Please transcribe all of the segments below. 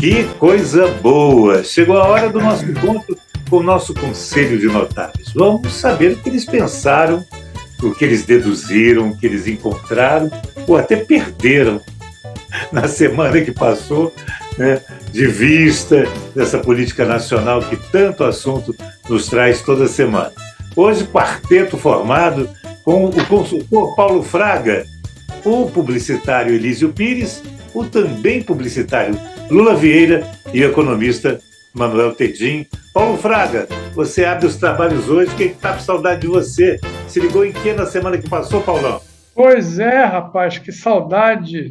Que coisa boa! Chegou a hora do nosso encontro com o nosso Conselho de Notáveis. Vamos saber o que eles pensaram, o que eles deduziram, o que eles encontraram ou até perderam na semana que passou, né, de vista dessa política nacional que tanto assunto nos traz toda semana. Hoje, quarteto formado com o consultor Paulo Fraga, o publicitário Elísio Pires, o também publicitário Lula Vieira e o economista Manuel Tedim. Paulo Fraga, você abre os trabalhos hoje, quem está com saudade de você? Se ligou em que na semana que passou, Paulão? Pois é, rapaz, que saudade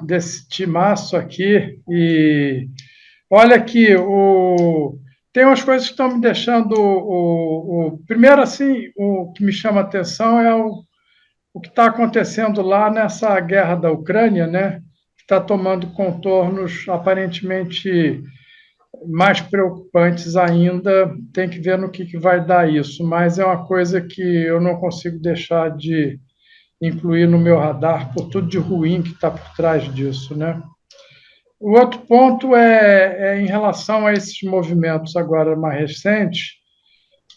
desse timaço aqui. E olha aqui, tem umas coisas que estão me deixando. Primeiro, assim, o que me chama a atenção é o que está acontecendo lá nessa guerra da Ucrânia, né? Que está tomando contornos aparentemente mais preocupantes ainda. Tem que ver no que vai dar isso, mas é uma coisa que eu não consigo deixar de incluir no meu radar por tudo de ruim que está por trás disso, né? O outro ponto é em relação a esses movimentos agora mais recentes,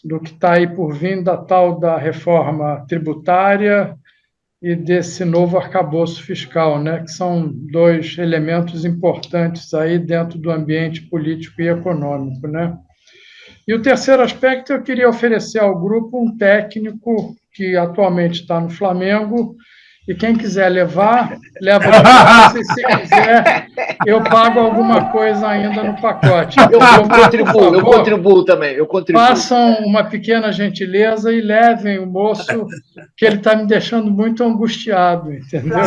do que está aí por vir da tal da reforma tributária e desse novo arcabouço fiscal, né? Que são dois elementos importantes aí dentro do ambiente político e econômico, né? E o terceiro aspecto, eu queria oferecer ao grupo um técnico que atualmente está no Flamengo, e quem quiser levar, leva de graça, e se quiser, eu pago alguma coisa ainda no pacote. Então, eu contribuo também. Façam uma pequena gentileza e levem o moço, que ele está me deixando muito angustiado, entendeu?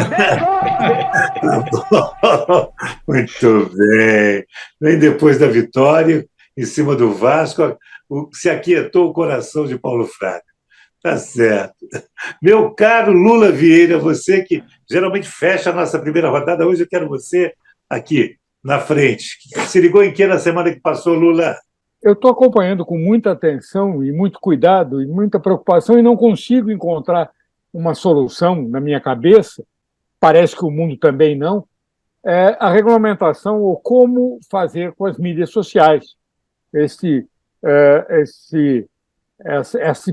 Muito bem. Bem depois da vitória, em cima do Vasco, se aquietou o coração de Paulo Fraga. Tá certo. Meu caro Lula Vieira, você que geralmente fecha a nossa primeira rodada, hoje eu quero você aqui na frente. Se ligou em que na semana que passou, Lula? Eu estou acompanhando com muita atenção e muito cuidado e muita preocupação e não consigo encontrar uma solução na minha cabeça, parece que o mundo também não, a regulamentação ou como fazer com as mídias sociais. Esse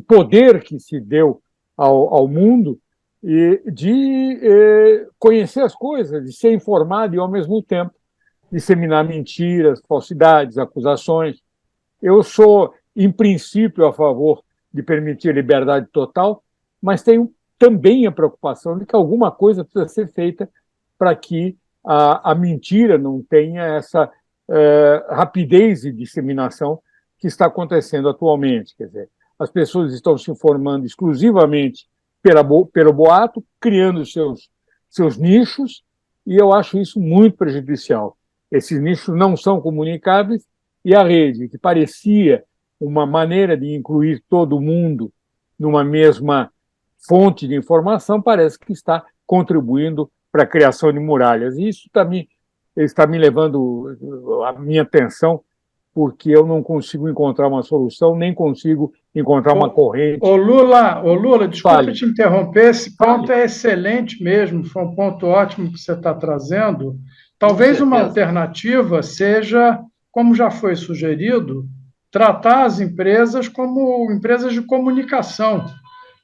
poder que se deu ao mundo e de conhecer as coisas, de ser informado e, ao mesmo tempo, disseminar mentiras, falsidades, acusações. Eu sou, em princípio, a favor de permitir liberdade total, mas tenho também a preocupação de que alguma coisa precisa ser feita para que a mentira não tenha essa rapidez de disseminação que está acontecendo atualmente. Quer dizer, as pessoas estão se informando exclusivamente pelo boato, criando seus nichos, e eu acho isso muito prejudicial. Esses nichos não são comunicáveis, e a rede, que parecia uma maneira de incluir todo mundo numa mesma fonte de informação, parece que está contribuindo para a criação de muralhas. E isso está me levando a minha atenção, porque eu não consigo encontrar uma solução, nem consigo encontrar uma corrente. Ô Lula, desculpa te interromper, esse ponto é excelente mesmo, foi um ponto ótimo que você está trazendo. Talvez uma alternativa seja, como já foi sugerido, tratar as empresas como empresas de comunicação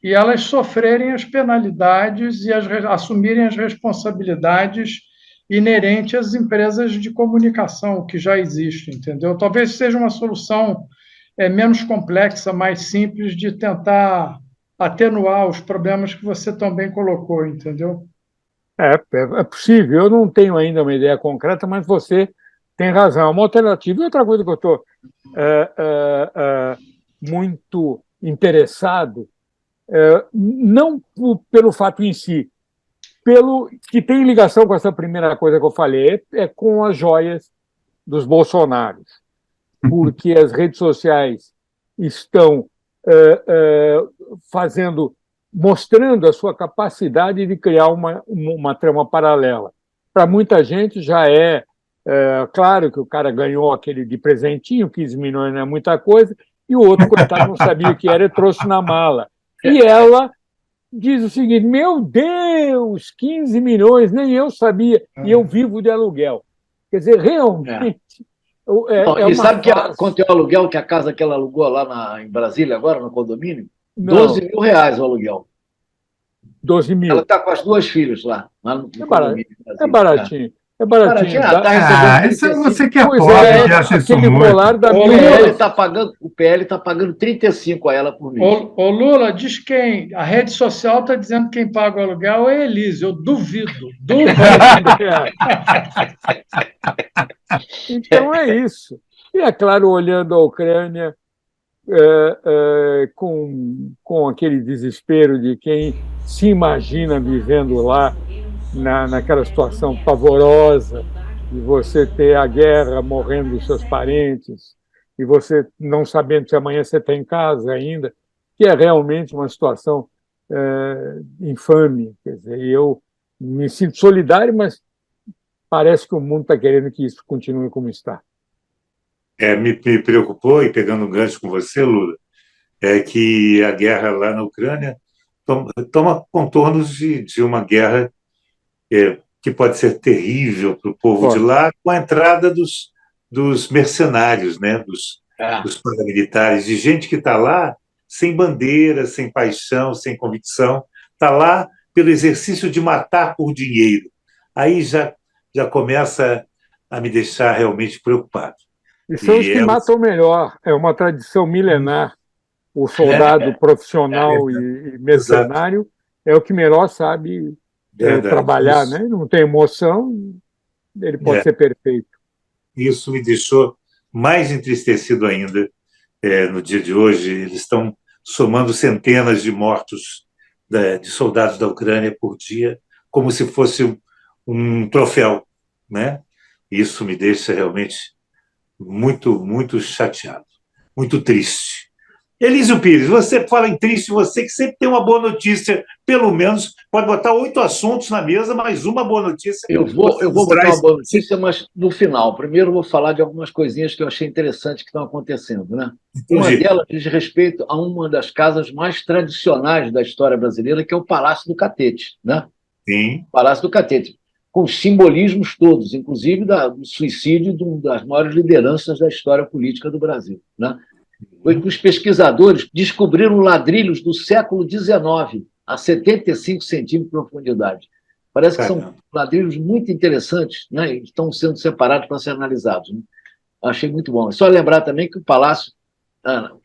e elas sofrerem as penalidades e assumirem as responsabilidades inerentes às empresas de comunicação que já existem, entendeu? Talvez seja uma solução menos complexa, mais simples de tentar atenuar os problemas que você também colocou, entendeu? É possível. Eu não tenho ainda uma ideia concreta, mas você tem razão. É uma alternativa. E outra coisa que eu estou muito interessado, não pelo fato em si, pelo que tem ligação com essa primeira coisa que eu falei, é com as joias dos Bolsonaros, porque as redes sociais estão mostrando a sua capacidade de criar uma trama paralela. Para muita gente já claro que o cara ganhou aquele de presentinho, 15 milhões não é muita coisa, e o outro, coitado, não sabia o que era e trouxe na mala. E ela diz o seguinte: meu Deus, 15 milhões, nem eu sabia, e eu vivo de aluguel. Quer dizer, realmente Não, é e uma sabe farsa. quanto é o aluguel que a casa que ela alugou lá em Brasília, agora, no condomínio? Não, 12 mil reais o aluguel. 12 Ela mil. está com as duas filhas lá no É barato, condomínio em é Brasília. baratinho. É Baratinho, baratinho. está recebendo Ah, isso é 35. você que é Pois pobre é, que acha isso aquele muito. colar dá Ô, O mil Lula, PL euros. está pagando, o PL tá pagando 35 a ela por mês. ô, Lula, diz quem? A rede social está dizendo que quem paga o aluguel é a Elise. Eu duvido, duvido. Então é isso. E é claro, olhando a Ucrânia com aquele desespero de quem se imagina vivendo lá naquela situação pavorosa de você ter a guerra morrendo dos seus parentes e você não sabendo se amanhã você está em casa ainda, que é realmente uma situação infame. Quer dizer, eu me sinto solidário, mas parece que o mundo está querendo que isso continue como está. Me preocupou, e pegando um gancho com você, Lula, é que a guerra lá na Ucrânia toma contornos de uma guerra que pode ser terrível para o povo de Pode. lá, com a entrada dos mercenários, né, É. dos paramilitares, de gente que está lá sem bandeira, sem paixão, sem convicção, está lá pelo exercício de matar por dinheiro. Aí já começa a me deixar realmente preocupado. E são os E que matam melhor. É uma tradição milenar. O soldado profissional e exato, mercenário é o que melhor sabe verdade. trabalhar, né? Não tem emoção, ele pode ser perfeito. Isso me deixou mais entristecido ainda no dia de hoje. Eles estão somando centenas de mortos de soldados da Ucrânia por dia, como se fosse um troféu, né? Isso me deixa realmente muito, muito chateado, muito triste. Elísio Pires, você fala em triste, você que sempre tem uma boa notícia, pelo menos pode botar 8 assuntos na mesa, mas uma boa notícia. Eu vou botar uma boa notícia, mas no final. Primeiro eu vou falar de algumas coisinhas que eu achei interessantes que estão acontecendo, né? Uma delas diz respeito a uma das casas mais tradicionais da história brasileira, que é o Palácio do Catete, né? Sim. Palácio do Catete, com os simbolismos todos, inclusive do suicídio de uma das maiores lideranças da história política do Brasil, né? Foi que os pesquisadores descobriram ladrilhos do século XIX, a 75 centímetros de profundidade. Parece que são ladrilhos muito interessantes, né? E estão sendo separados para serem analisados, né? Achei muito bom. É só lembrar também que o palácio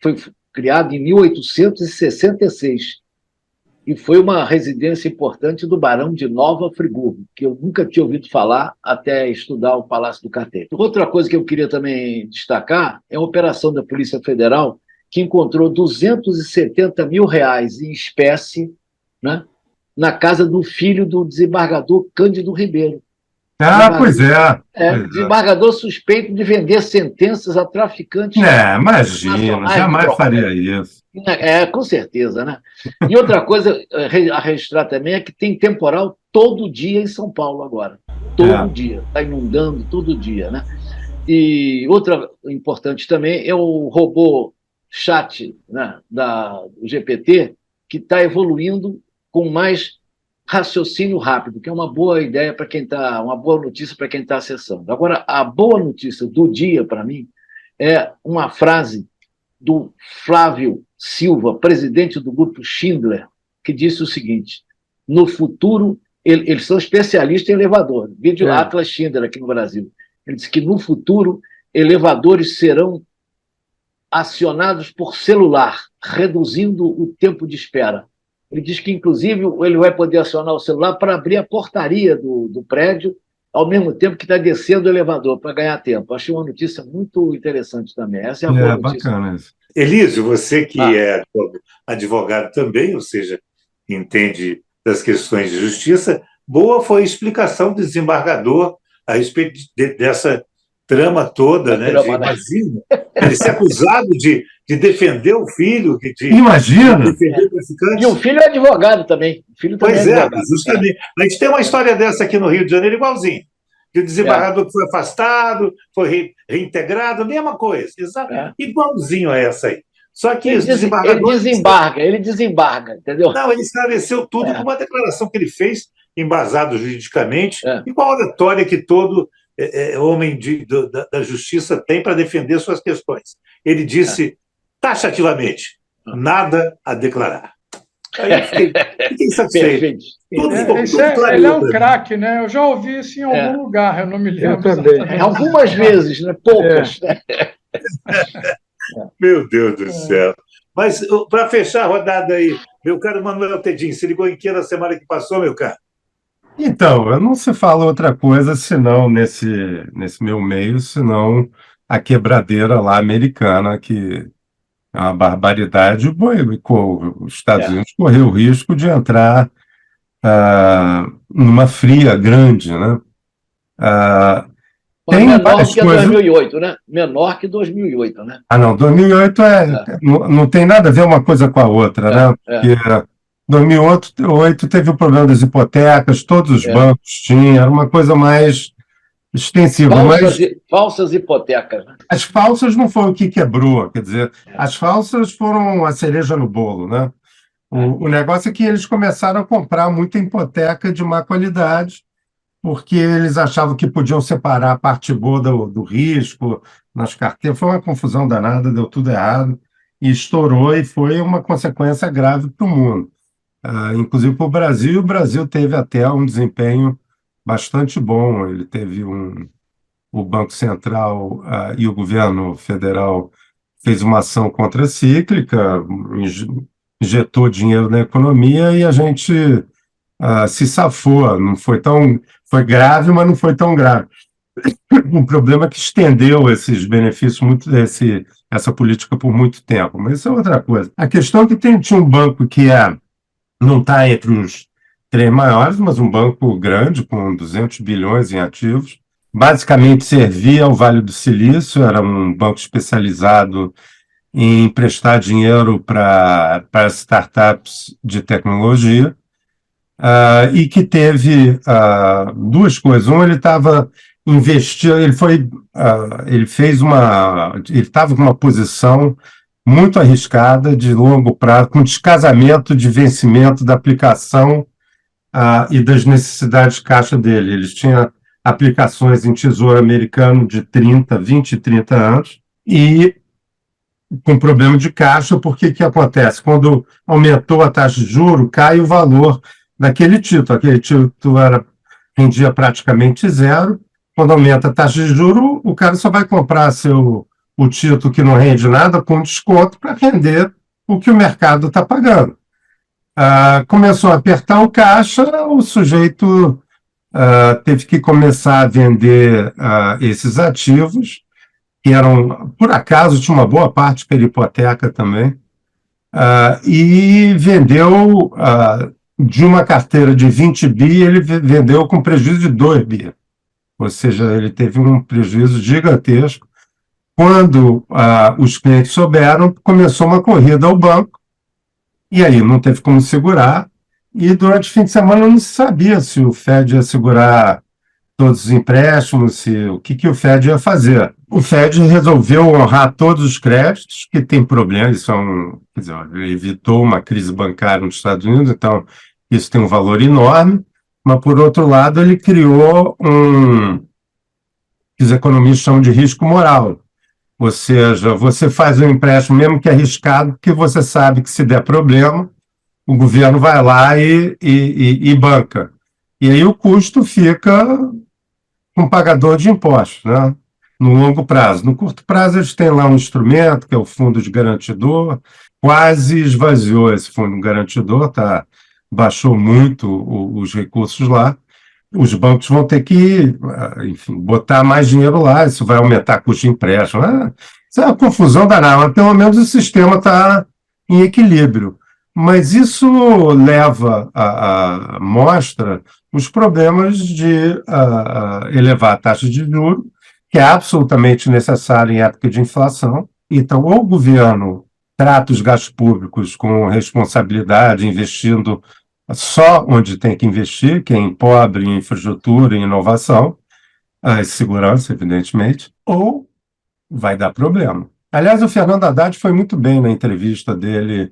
foi criado em 1866 e foi uma residência importante do Barão de Nova Friburgo, que eu nunca tinha ouvido falar até estudar o Palácio do Catete. Outra coisa que eu queria também destacar é a operação da Polícia Federal, que encontrou R$270 mil em espécie, né, na casa do filho do desembargador Cândido Ribeiro. Pois é. Desembargador suspeito de vender sentenças a traficantes. Imagina, jamais faria isso. Com certeza, né? E outra coisa a registrar também é que tem temporal todo dia em São Paulo agora. Todo dia. Está inundando todo dia, né? E outra importante também é o robô chat, né, do GPT, que está evoluindo com mais raciocínio rápido, que é uma boa ideia para quem está, uma boa notícia para quem está acessando. Agora, a boa notícia do dia, para mim, é uma frase do Flávio Silva, presidente do grupo Schindler, que disse o seguinte: no futuro, eles são especialistas em elevador, vídeo Atlas Schindler aqui no Brasil. Ele disse que no futuro elevadores serão acionados por celular, reduzindo o tempo de espera. Ele diz que, inclusive, ele vai poder acionar o celular para abrir a portaria do prédio, ao mesmo tempo que está descendo o elevador, para ganhar tempo. Achei uma notícia muito interessante também. Essa é a boa notícia. Bacana isso. Elísio, você que é advogado também, ou seja, entende das questões de justiça, boa foi a explicação do desembargador a respeito dessa trama toda, né? Imagina, ele ser acusado de defender o filho, imagina. De defender o traficante. E o filho é advogado também. O filho também advogado. Justamente. A gente tem uma história dessa aqui no Rio de Janeiro igualzinho. O desembargador que foi afastado, foi reintegrado, mesma coisa. Igualzinho a essa aí. Só que ele desembarga, entendeu? Não, ele esclareceu tudo com uma declaração que ele fez, embasado juridicamente, e com a oratória que todo homem da justiça tem para defender suas questões. Ele disse taxativamente, nada a declarar. Aí eu fiquei satisfeito. Ele é um craque, né? Eu já ouvi isso em algum lugar, eu não me lembro. Eu também. Algumas vezes, né? Poucas. Meu Deus do céu. Mas, para fechar a rodada aí, meu caro Manuel Tedin, se ligou em que na semana que passou, meu caro? Então, não se fala outra coisa senão nesse meu meio, senão a quebradeira lá americana, que é uma barbaridade. Os Estados Unidos correu o risco de entrar numa fria grande, né? Tem menor que 2008, né? Menor que 2008, né? Não, 2008 não tem nada a ver uma coisa com a outra, né? Porque 2008 teve o problema das hipotecas, todos os bancos tinham, era uma coisa mais extensiva. Falsas hipotecas, né? As falsas não foi o que quebrou, quer dizer, as falsas foram a cereja no bolo, né? O negócio é que eles começaram a comprar muita hipoteca de má qualidade, porque eles achavam que podiam separar a parte boa do risco nas carteiras. Foi uma confusão danada, deu tudo errado, e estourou, e foi uma consequência grave para o mundo. Inclusive para o Brasil, e o Brasil teve até um desempenho bastante bom. Ele teve o Banco Central e o governo federal fez uma ação contracíclica, injetou dinheiro na economia e a gente se safou. Não foi foi grave, mas não foi tão grave. O problema é que estendeu esses benefícios, essa política por muito tempo, mas isso é outra coisa. A questão é que tinha um banco que não está entre os 3 maiores, mas um banco grande, com 200 bilhões em ativos. Basicamente servia ao Vale do Silício, era um banco especializado em emprestar dinheiro para startups de tecnologia, e que teve duas coisas. Ele estava investindo, ele estava com uma posição muito arriscada de longo prazo, com descasamento de vencimento da aplicação e das necessidades de caixa dele. Eles tinham aplicações em tesouro americano de 20 e 30 anos e com problema de caixa, porque o que acontece? Quando aumentou a taxa de juros, cai o valor daquele título. Aquele título rendia praticamente zero. Quando aumenta a taxa de juros, o cara só vai comprar o título que não rende nada com desconto para render o que o mercado está pagando. Começou a apertar o caixa, o sujeito teve que começar a vender esses ativos, que eram, por acaso, tinha uma boa parte pela hipoteca também, e vendeu de uma carteira de 20 bi, ele vendeu com prejuízo de 2 bi. Ou seja, ele teve um prejuízo gigantesco. Quando os clientes souberam, começou uma corrida ao banco, e aí não teve como segurar, e durante o fim de semana não se sabia se o Fed ia segurar todos os empréstimos, o que o Fed ia fazer. O Fed resolveu honrar todos os créditos, que tem problemas, quer dizer, ele evitou uma crise bancária nos Estados Unidos, então isso tem um valor enorme, mas, por outro lado, ele criou que os economistas chamam de risco moral. Ou seja, você faz um empréstimo, mesmo que arriscado, porque você sabe que, se der problema, o governo vai lá e banca. E aí o custo fica com o pagador de impostos, né? No longo prazo. No curto prazo, eles têm lá um instrumento, que é o fundo de garantidor, quase esvaziou esse fundo garantidor, baixou muito os recursos lá. Os bancos vão ter que, enfim, botar mais dinheiro lá, isso vai aumentar custo de empréstimo. Isso é uma confusão danada, mas pelo menos o sistema está em equilíbrio. Mas isso mostra os problemas de elevar a taxa de juros, que é absolutamente necessário em época de inflação. Então, ou o governo trata os gastos públicos com responsabilidade, investindo só onde tem que investir, que é em pobre, em infraestrutura, em inovação, e segurança, evidentemente, ou vai dar problema. Aliás, o Fernando Haddad foi muito bem na entrevista dele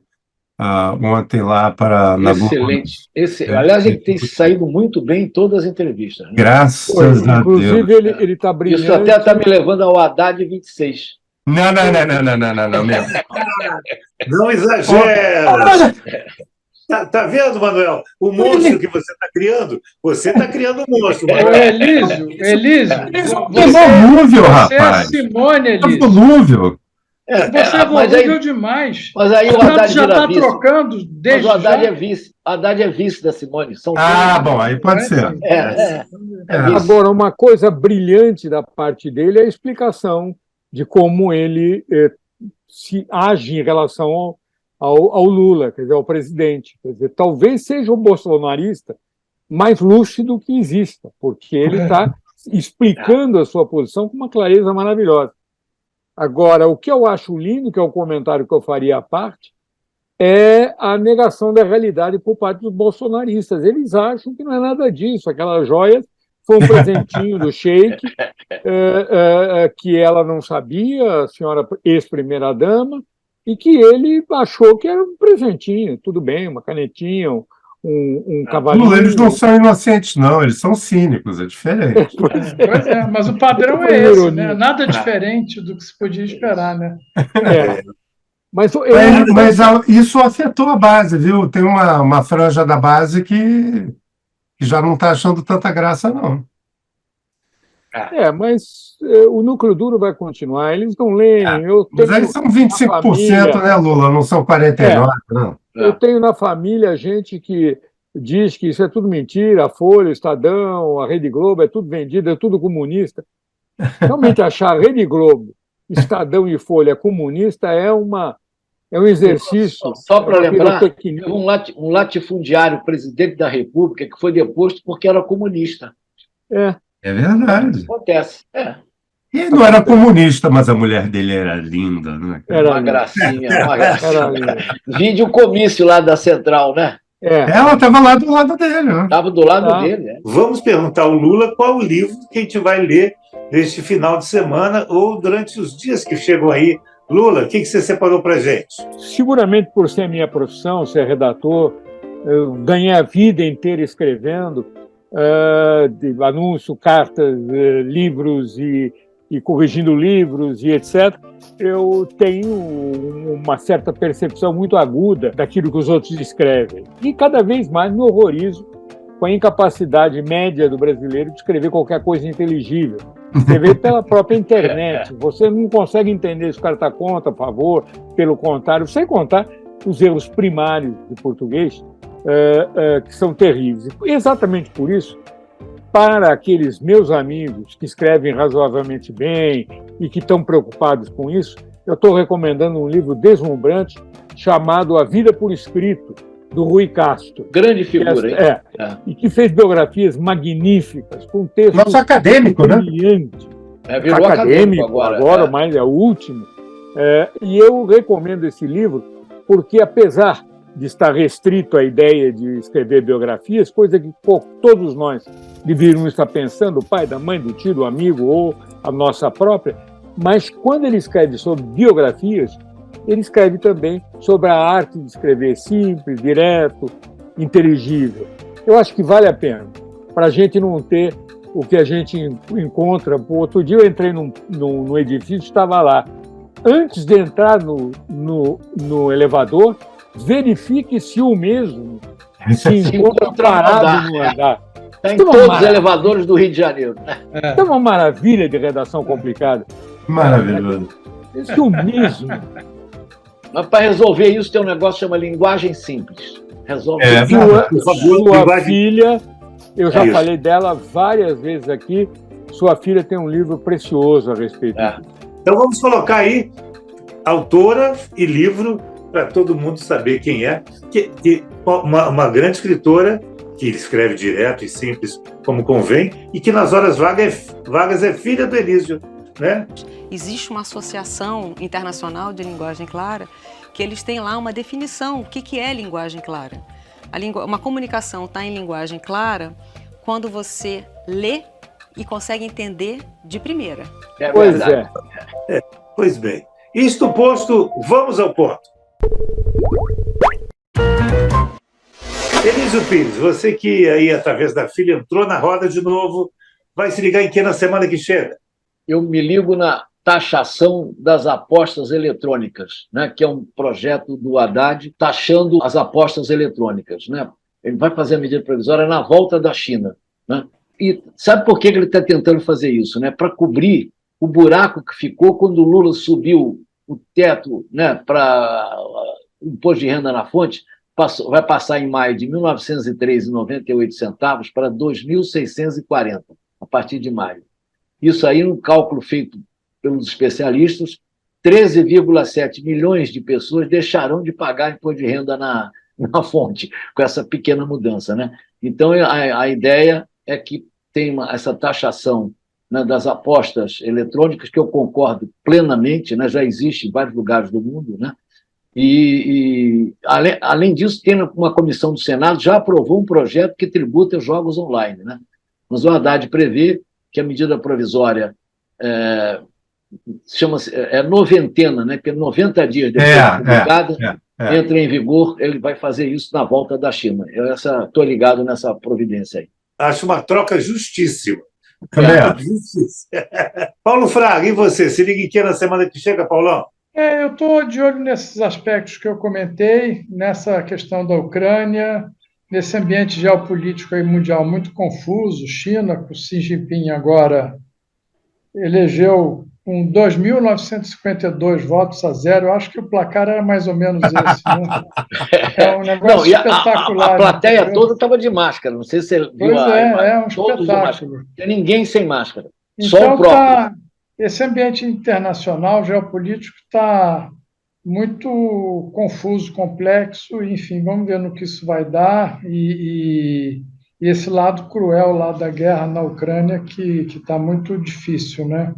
ontem lá para na Excelente. Aliás, ele tem saído muito bem em todas as entrevistas. Né? Graças a Deus. Inclusive, ele está brilhando. Isso até está me levando ao Haddad 26. Não, mesmo. Não exagera! Tá vendo, Manuel? O monstro que você está criando um monstro. Ô, Elísio, É volúvel, rapaz. Você é Simone, É Elísio. volúvel. Você é volúvel demais. Mas aí o Haddad já vira está vice. trocando Mas desde o Haddad já. é vice. Haddad é vice da Simone. São Bom, aí pode ser. Agora, uma coisa brilhante da parte dele é a explicação de como ele se age em relação ao Lula, quer dizer, ao presidente. Quer dizer, talvez seja um bolsonarista mais lúcido que exista, porque ele está explicando a sua posição com uma clareza maravilhosa. Agora, o que eu acho lindo, que é o comentário que eu faria à parte, é a negação da realidade por parte dos bolsonaristas. Eles acham que não é nada disso. Aquelas joias foi um presentinho do Sheik, que ela não sabia, a senhora ex-primeira-dama, e que ele achou que era um presentinho. Tudo bem, uma canetinha, um cavalinho. Eles não são inocentes, não. Eles são cínicos, é diferente. Pois é, mas o padrão é esse, né? Nada diferente do que se podia esperar, né? Mas isso afetou a base, viu? Tem uma franja da base que já não está achando tanta graça, não. Mas o núcleo duro vai continuar. Eles não leem. Mas eles são 25%, né, Lula? Não são 49%, não. Eu tenho na família gente que diz que isso é tudo mentira, a Folha, o Estadão, a Rede Globo, é tudo vendido, é tudo comunista. Realmente achar a Rede Globo, Estadão e Folha comunista é um exercício. Só para lembrar, um latifundiário presidente da República que foi deposto porque era comunista. É verdade. Acontece. Ele não era comunista, mas a mulher dele era linda, né? Era uma gracinha. Vide o comício lá da Central, né? Ela estava lá do lado dele, né? Estava do lado dele. Vamos perguntar ao Lula qual o livro que a gente vai ler neste final de semana ou durante os dias que chegam aí. Lula, o que você separou para a gente? Seguramente por ser minha profissão, ser redator, eu ganhei a vida inteira escrevendo de anúncio, cartas, livros e corrigindo livros e etc. Eu tenho uma certa percepção muito aguda daquilo que os outros escrevem. E cada vez mais me horrorizo com a incapacidade média do brasileiro de escrever qualquer coisa inteligível. Escrever pela própria internet. Você não consegue entender se o cara está contra, a favor, pelo contrário, sem contar os erros primários de português, que são terríveis. E exatamente por isso, para aqueles meus amigos que escrevem razoavelmente bem e que estão preocupados com isso, eu estou recomendando um livro deslumbrante chamado A Vida por Escrito, do Rui Castro. Grande figura, hein? E que fez biografias magníficas, com textos... Nosso acadêmico, brilhante. Virou acadêmico agora, mas é o último. E eu recomendo esse livro porque, apesar de estar restrito à ideia de escrever biografias, coisa que todos nós deveríamos estar pensando, o pai, da mãe, do tio, do amigo ou a nossa própria, mas quando ele escreve sobre biografias, ele escreve também sobre a arte de escrever simples, direto, inteligível. Eu acho que vale a pena, para a gente não ter o que a gente encontra. Outro dia eu entrei num edifício, estava lá. Antes de entrar no elevador, verifique se o mesmo se encontra parado no andar. Está em todos os elevadores do Rio de Janeiro. É uma maravilha de redação complicada. Maravilhoso. Isso mesmo. Mas para resolver isso tem um negócio que chama linguagem simples. Resolve sua filha, eu já falei dela várias vezes aqui, sua filha tem um livro precioso a respeito disso. Então vamos colocar aí autora e livro para todo mundo saber quem é. Uma grande escritora que escreve direto e simples, como convém, e que nas horas vagas é filha do Elísio, né? Existe uma associação internacional de linguagem clara que eles têm lá uma definição. O que é linguagem clara? Uma comunicação está em linguagem clara quando você lê e consegue entender de primeira. Pois bem. Isto posto, vamos ao ponto. Elísio Pires, você que aí, através da filha, entrou na roda de novo, vai se ligar em que na semana que chega? Eu me ligo na taxação das apostas eletrônicas, né, que é um projeto do Haddad taxando as apostas eletrônicas. Né? Ele vai fazer a medida provisória na volta da China. Né? E sabe por que ele está tentando fazer isso? Né? Para cobrir o buraco que ficou quando o Lula subiu o teto, né, para o imposto de renda na fonte, vai passar em maio de 1903,98 centavos para 2.640, a partir de maio. Isso aí, um cálculo feito pelos especialistas, 13,7 milhões de pessoas deixarão de pagar imposto de renda na fonte, com essa pequena mudança. Né? Então, a ideia é que tem essa taxação, né, das apostas eletrônicas, que eu concordo plenamente, né, já existe em vários lugares do mundo, né? Além disso, tem uma comissão do Senado, já aprovou um projeto que tributa jogos online. Né? Mas o Haddad prevê que a medida provisória chama-se noventena, né? Que 90 dias depois de publicada, entra em vigor, ele vai fazer isso na volta da China. Eu estou ligado nessa providência aí. Acho uma troca justíssima. Justiça. Paulo Fraga, e você? Se liga em que na semana que chega, Paulão? Eu estou de olho nesses aspectos que eu comentei, nessa questão da Ucrânia, nesse ambiente geopolítico e mundial muito confuso. China, com Xi Jinping agora elegeu com 2.952 votos a 0. Eu acho que o placar era mais ou menos esse. Né? É um negócio espetacular. A plateia toda estava de máscara. Não sei se você viu. Pois é um espetáculo. Não tem ninguém sem máscara. Então, só o próprio. Esse ambiente internacional, geopolítico, está muito confuso, complexo. Enfim, vamos ver no que isso vai dar. E esse lado cruel lá da guerra na Ucrânia, que está muito difícil, né?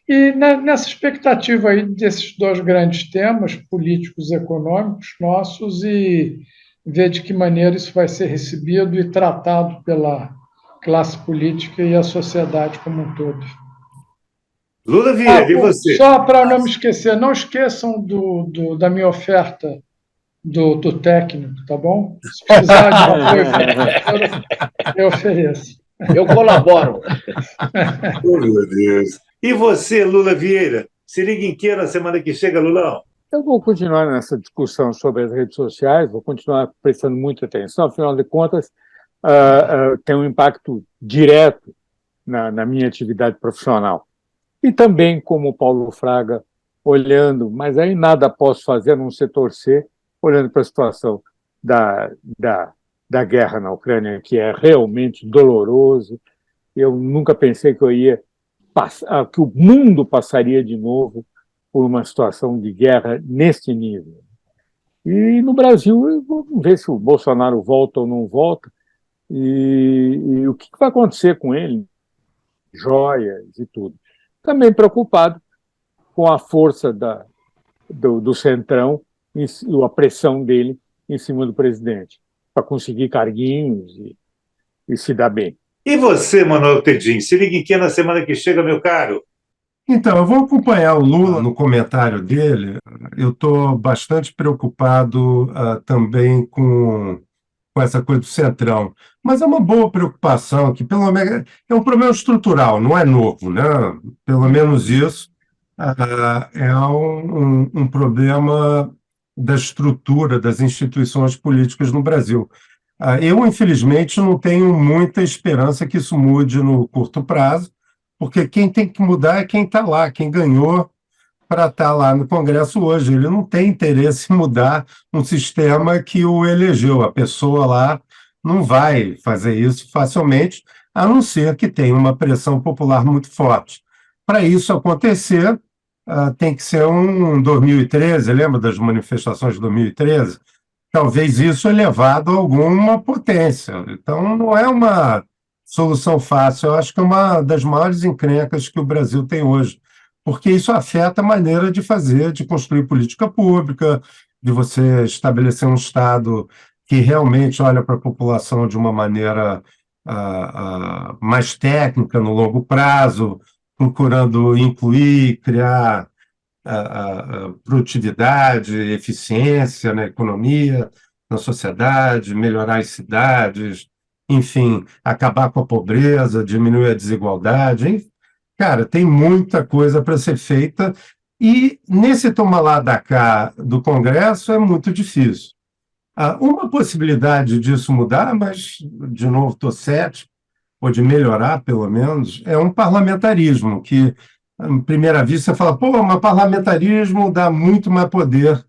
E nessa expectativa aí desses dois grandes temas, políticos e econômicos nossos, e ver de que maneira isso vai ser recebido e tratado pela classe política e a sociedade como um todo. Lula Vieira, e você? Só para não me esquecer, não esqueçam da minha oferta do técnico, tá bom? Se precisar de apoio, eu ofereço. Eu colaboro. Oh, meu Deus. E você, Lula Vieira? Se liga em que na semana que chega, Lulão? Eu vou continuar nessa discussão sobre as redes sociais, vou continuar prestando muita atenção, afinal de contas, tem um impacto direto na minha atividade profissional. E também, como o Paulo Fraga, olhando, mas aí nada posso fazer a não ser torcer, olhando para a situação da guerra na Ucrânia, que é realmente doloroso. Eu nunca pensei que que o mundo passaria de novo por uma situação de guerra neste nível. E no Brasil, vamos ver se o Bolsonaro volta ou não volta, e o que vai acontecer com ele, joias e tudo. Também preocupado com a força do Centrão e a pressão dele em cima do presidente, para conseguir carguinhos e se dar bem. E você, Manuel Tedim? Se liga em que na semana que chega, meu caro? Então, eu vou acompanhar o Lula no comentário dele. Eu estou bastante preocupado também com essa coisa do Centrão. Mas é uma boa preocupação, que pelo menos é um problema estrutural, não é novo, né? Pelo menos isso é um problema da estrutura das instituições políticas no Brasil. Eu, infelizmente, não tenho muita esperança que isso mude no curto prazo, porque quem tem que mudar é quem está lá, quem ganhou para estar lá no Congresso hoje. Ele não tem interesse em mudar um sistema que o elegeu. A pessoa lá não vai fazer isso facilmente, a não ser que tenha uma pressão popular muito forte. Para isso acontecer, tem que ser um 2013, lembra das manifestações de 2013? Talvez isso elevado a alguma potência. Então, não é uma solução fácil. Eu acho que é uma das maiores encrencas que o Brasil tem hoje, porque isso afeta a maneira de fazer, de construir política pública, de você estabelecer um Estado que realmente olha para a população de uma maneira mais técnica, no longo prazo, procurando incluir, criar produtividade, eficiência na economia, na sociedade, melhorar as cidades, enfim, acabar com a pobreza, diminuir a desigualdade. Hein? Cara, tem muita coisa para ser feita e nesse toma lá da cá do Congresso é muito difícil. Uma possibilidade disso mudar, mas, de novo, estou cético, ou de melhorar, pelo menos, é um parlamentarismo, que, à primeira vista, você fala, mas parlamentarismo dá muito mais poder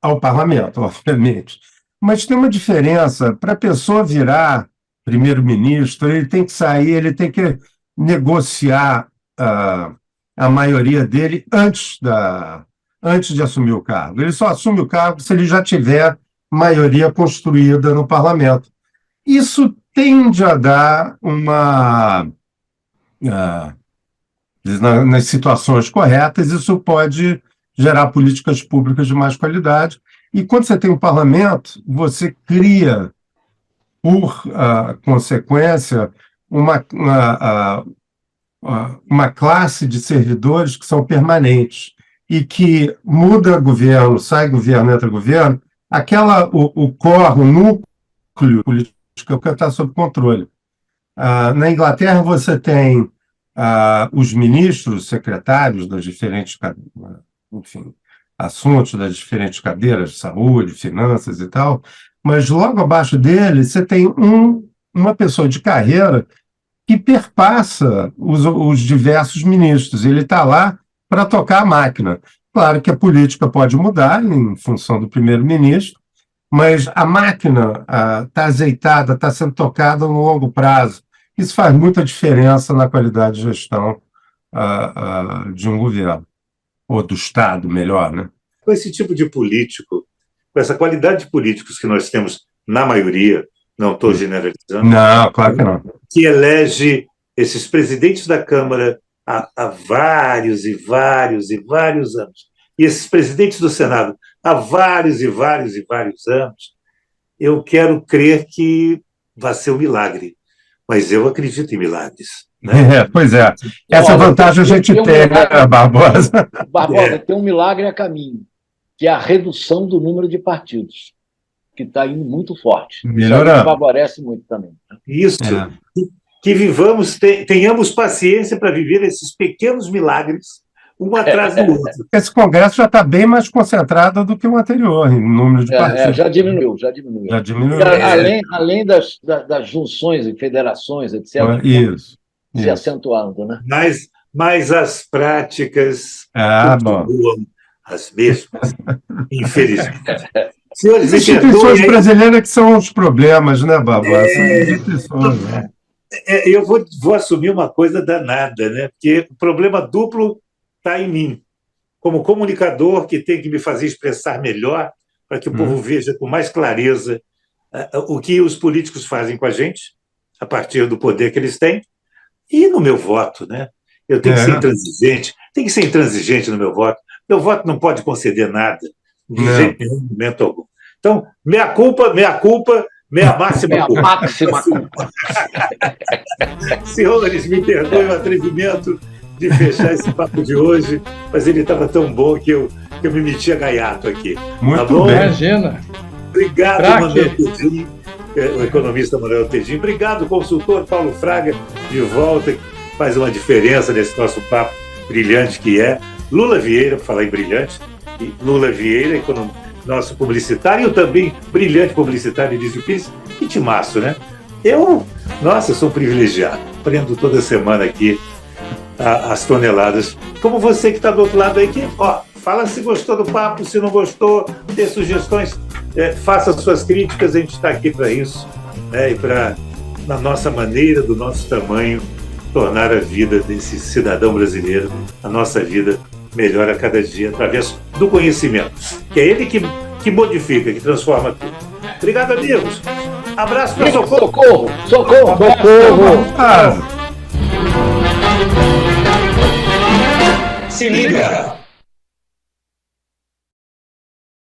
ao parlamento, obviamente. Mas tem uma diferença, para a pessoa virar primeiro-ministro, ele tem que sair, ele tem que negociar a maioria dele antes de assumir o cargo. Ele só assume o cargo se ele já tiver maioria construída no parlamento. Isso tende a dar nas situações corretas, isso pode gerar políticas públicas de mais qualidade. E quando você tem um parlamento, você cria, por consequência, uma classe de servidores que são permanentes e que muda governo, sai governo, entra governo, o core, o núcleo político que está sob controle. Na Inglaterra, você tem os ministros, secretários das diferentes, enfim, assuntos das diferentes cadeiras, saúde, finanças e tal, mas logo abaixo dele você tem uma pessoa de carreira que perpassa os diversos ministros. Ele está lá para tocar a máquina. Claro que a política pode mudar em função do primeiro-ministro, mas a máquina está azeitada, está sendo tocada no longo prazo. Isso faz muita diferença na qualidade de gestão de um governo, ou do Estado, melhor, né? Com esse tipo de político, com essa qualidade de políticos que nós temos na maioria, não estou generalizando. Não, claro que não. Que elege esses presidentes da Câmara há vários e vários e vários anos. E esses presidentes do Senado há vários e vários e vários anos. Eu quero crer que vai ser um milagre. Mas eu acredito em milagres. Né? Pois é. Essa vantagem a gente tem, né, Barbosa? Barbosa, tem um milagre a caminho, que é a redução do número de partidos, que está indo muito forte. Melhorando. Isso favorece muito também. Isso. Que vivamos, tenhamos paciência para viver esses pequenos milagres, um atrás do outro. Esse Congresso já está bem mais concentrado do que o anterior, em número de partidos. Já diminuiu. Além das junções e federações, etc. Isso. Se acentuando, né? Mas as práticas continuam as mesmas, infelizmente. Senhores, as instituições brasileiras que são os problemas, né, Barbosa? São as instituições, né? Eu vou assumir uma coisa danada, né? Porque o problema duplo está em mim, como comunicador que tem que me fazer expressar melhor para que o povo veja com mais clareza o que os políticos fazem com a gente, a partir do poder que eles têm, e no meu voto, né? Eu tenho que ser intransigente, tem que ser intransigente no meu voto. Meu voto não pode conceder nada, de jeito nenhum, momento algum. Então, meia culpa, meia máxima culpa. Senhores, me perdoem o atrevimento de fechar esse papo de hoje, mas ele estava tão bom que eu me meti a gaiato aqui. Muito bem. Imagina. Obrigado, Manuel Tedin, o economista Manuel Tedin. Obrigado, consultor Paulo Fraga, de volta, que faz uma diferença nesse nosso papo brilhante que é. Lula Vieira, para falar em brilhante, e Lula Vieira, nosso publicitário, e também brilhante publicitário Elísio Pires, que timaço, né? Eu sou um privilegiado, aprendo toda semana aqui as toneladas, como você que está do outro lado aí, que, fala se gostou do papo, se não gostou, dê sugestões, faça suas críticas, a gente está aqui para isso, né? E para, na nossa maneira, do nosso tamanho, tornar a vida desse cidadão brasileiro, a nossa vida, melhor a cada dia, através do conhecimento, que é ele que modifica, que transforma tudo. Obrigado, amigos. Abraço para Socorro. Socorro. Se liga.